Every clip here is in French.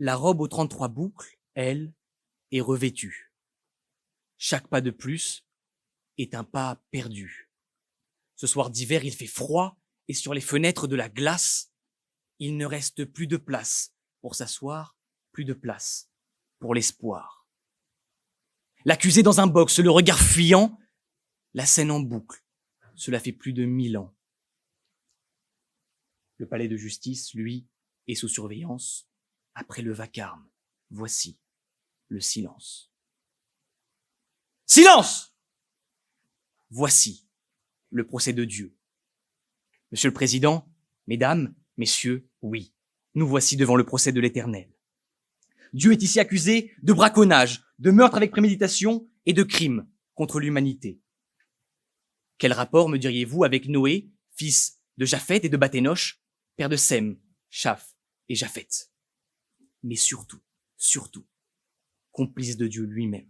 La robe aux 33 boucles, elle, est revêtue. Chaque pas de plus est un pas perdu. Ce soir d'hiver, il fait froid et sur les fenêtres de la glace, il ne reste plus de place pour s'asseoir, plus de place pour l'espoir. L'accusé dans un box, le regard fuyant, la scène en boucle. Cela fait plus de 1000 ans. Le palais de justice, lui, est sous surveillance. Après le vacarme, voici le silence. Silence! Voici le procès de Dieu. Monsieur le Président, Mesdames, Messieurs, oui, nous voici devant le procès de l'Éternel. Dieu est ici accusé de braconnage, de meurtre avec préméditation et de crime contre l'humanité. Quel rapport, me diriez-vous, avec Noé, fils de Japheth et de Bathénoche, père de Sem, Chaf et Japheth? Mais surtout, complice de Dieu lui-même.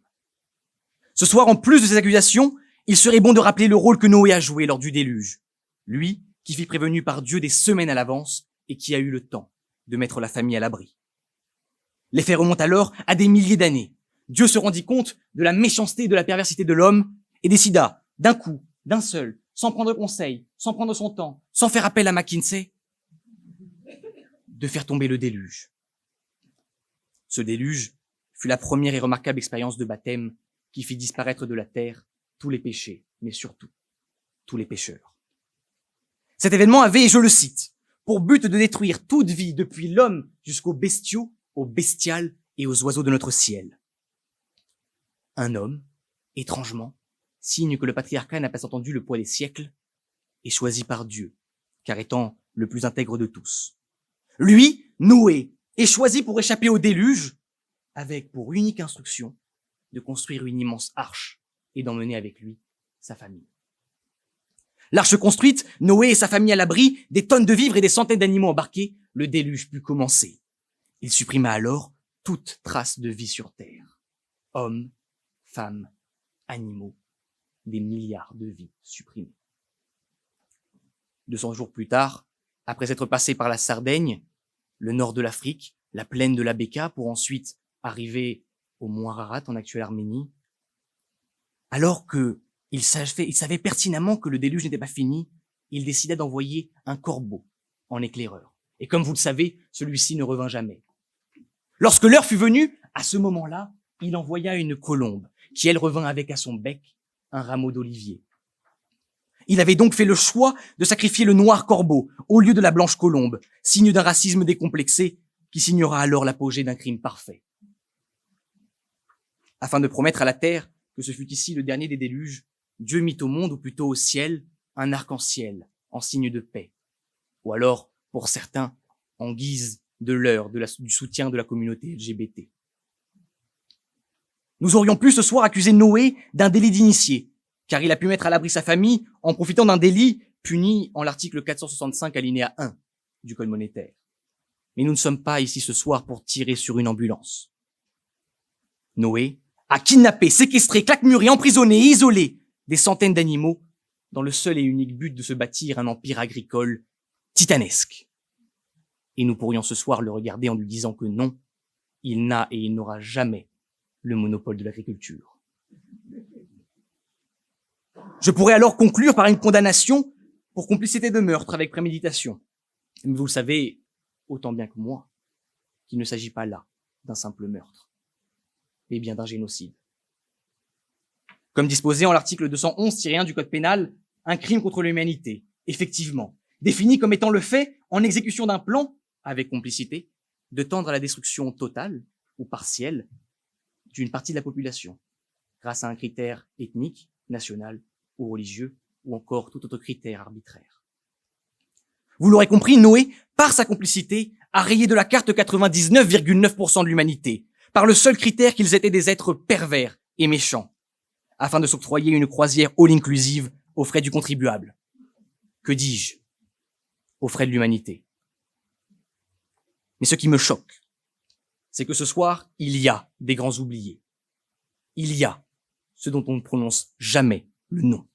Ce soir, en plus de ces accusations, il serait bon de rappeler le rôle que Noé a joué lors du déluge. Lui, qui fut prévenu par Dieu des semaines à l'avance et qui a eu le temps de mettre la famille à l'abri. Les faits remontent alors à des milliers d'années. Dieu se rendit compte de la méchanceté et de la perversité de l'homme et décida, d'un coup, d'un seul, sans prendre conseil, sans prendre son temps, sans faire appel à McKinsey, de faire tomber le déluge. Ce déluge fut la première et remarquable expérience de baptême qui fit disparaître de la terre tous les péchés, mais surtout tous les pécheurs. Cet événement avait, et je le cite, pour but de détruire toute vie depuis l'homme jusqu'aux bestiaux, aux bestiales et aux oiseaux de notre ciel. Un homme, étrangement, signe que le patriarcat n'a pas entendu le poids des siècles, est choisi par Dieu, car étant le plus intègre de tous. Lui, Noé, est choisi pour échapper au déluge, avec pour unique instruction de construire une immense arche et d'emmener avec lui sa famille. L'arche construite, Noé et sa famille à l'abri, des tonnes de vivres et des centaines d'animaux embarqués, le déluge put commencer. Il supprima alors toute trace de vie sur terre. Hommes, femmes, animaux, des milliards de vies supprimées. 200 jours plus tard, après être passé par la Sardaigne, le nord de l'Afrique, la plaine de la Béka, pour ensuite arriver au mont Ararat en actuelle Arménie, alors que il savait pertinemment que le déluge n'était pas fini, il décida d'envoyer un corbeau en éclaireur. Et comme vous le savez, celui-ci ne revint jamais. Lorsque l'heure fut venue, à ce moment-là, il envoya une colombe, qui elle revint avec à son bec un rameau d'olivier. Il avait donc fait le choix de sacrifier le noir corbeau au lieu de la blanche colombe, signe d'un racisme décomplexé qui signera alors l'apogée d'un crime parfait. Afin de promettre à la terre que ce fut ici le dernier des déluges, Dieu mit au monde, ou plutôt au ciel, un arc-en-ciel en signe de paix. Ou alors, pour certains, en guise de leurre du soutien de la communauté LGBT. Nous aurions pu ce soir accuser Noé d'un délit d'initié, car il a pu mettre à l'abri sa famille en profitant d'un délit puni en l'article 465 alinéa 1 du Code monétaire. Mais nous ne sommes pas ici ce soir pour tirer sur une ambulance. Noé a kidnappé, séquestré, claquemuré, emprisonné et isolé des centaines d'animaux dans le seul et unique but de se bâtir un empire agricole titanesque. Et nous pourrions ce soir le regarder en lui disant que non, il n'a et il n'aura jamais le monopole de l'agriculture. Je pourrais alors conclure par une condamnation pour complicité de meurtre avec préméditation. Mais vous le savez autant bien que moi qu'il ne s'agit pas là d'un simple meurtre, mais bien d'un génocide. Comme disposé en l'article 211-1 du Code pénal, un crime contre l'humanité, effectivement, défini comme étant le fait, en exécution d'un plan, avec complicité, de tendre à la destruction totale ou partielle d'une partie de la population, grâce à un critère ethnique, national ou religieux, ou encore tout autre critère arbitraire. Vous l'aurez compris, Noé, par sa complicité, a rayé de la carte 99,9% de l'humanité, par le seul critère qu'ils étaient des êtres pervers et méchants, afin de s'octroyer une croisière all-inclusive aux frais du contribuable. Que dis-je? Aux frais de l'humanité. Mais ce qui me choque, c'est que ce soir, il y a des grands oubliés. Il y a ceux dont on ne prononce jamais le nom.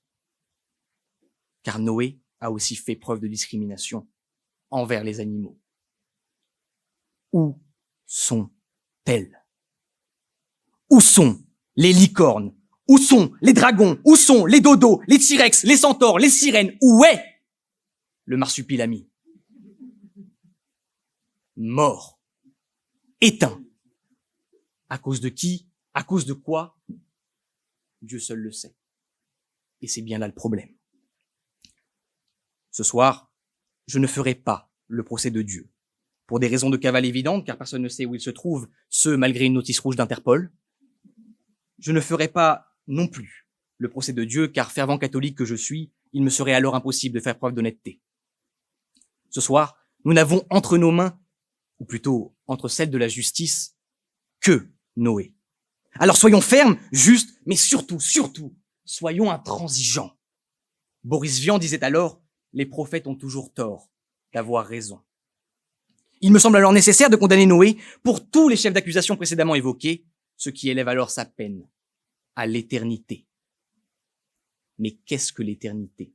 Car Noé a aussi fait preuve de discrimination envers les animaux. Où sont-elles? Où sont les licornes? Où sont les dragons? Où sont les dodos, les T-Rex, les centaures, les sirènes? Où est le marsupilami? Mort. Éteint. À cause de qui? À cause de quoi? Dieu seul le sait. Et c'est bien là le problème. Ce soir, je ne ferai pas le procès de Dieu. Pour des raisons de cavale évidentes, car personne ne sait où il se trouve, ce malgré une notice rouge d'Interpol. Je ne ferai pas non plus le procès de Dieu, car fervent catholique que je suis, il me serait alors impossible de faire preuve d'honnêteté. Ce soir, nous n'avons entre nos mains, ou plutôt entre celles de la justice, que Noé. Alors soyons fermes, justes, mais surtout, soyons intransigeants. Boris Vian disait alors, les prophètes ont toujours tort d'avoir raison. Il me semble alors nécessaire de condamner Noé pour tous les chefs d'accusation précédemment évoqués, ce qui élève alors sa peine à l'éternité. Mais qu'est-ce que l'éternité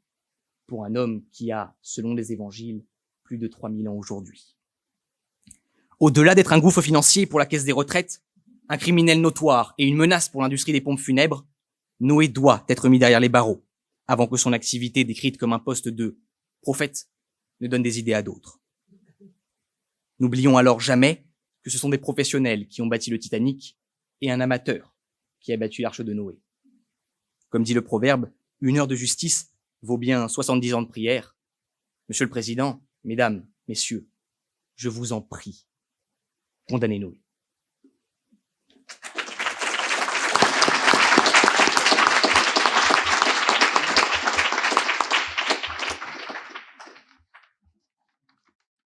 pour un homme qui a, selon les évangiles, plus de 3000 ans aujourd'hui? Au-delà d'être un gouffre financier pour la caisse des retraites, un criminel notoire et une menace pour l'industrie des pompes funèbres, Noé doit être mis derrière les barreaux avant que son activité décrite comme un poste de prophète ne donne des idées à d'autres. N'oublions alors jamais que ce sont des professionnels qui ont bâti le Titanic et un amateur qui a battu l'arche de Noé. Comme dit le proverbe, 1 heure de justice vaut bien 70 ans de prière. Monsieur le Président, Mesdames, Messieurs, je vous en prie, condamnez Noé.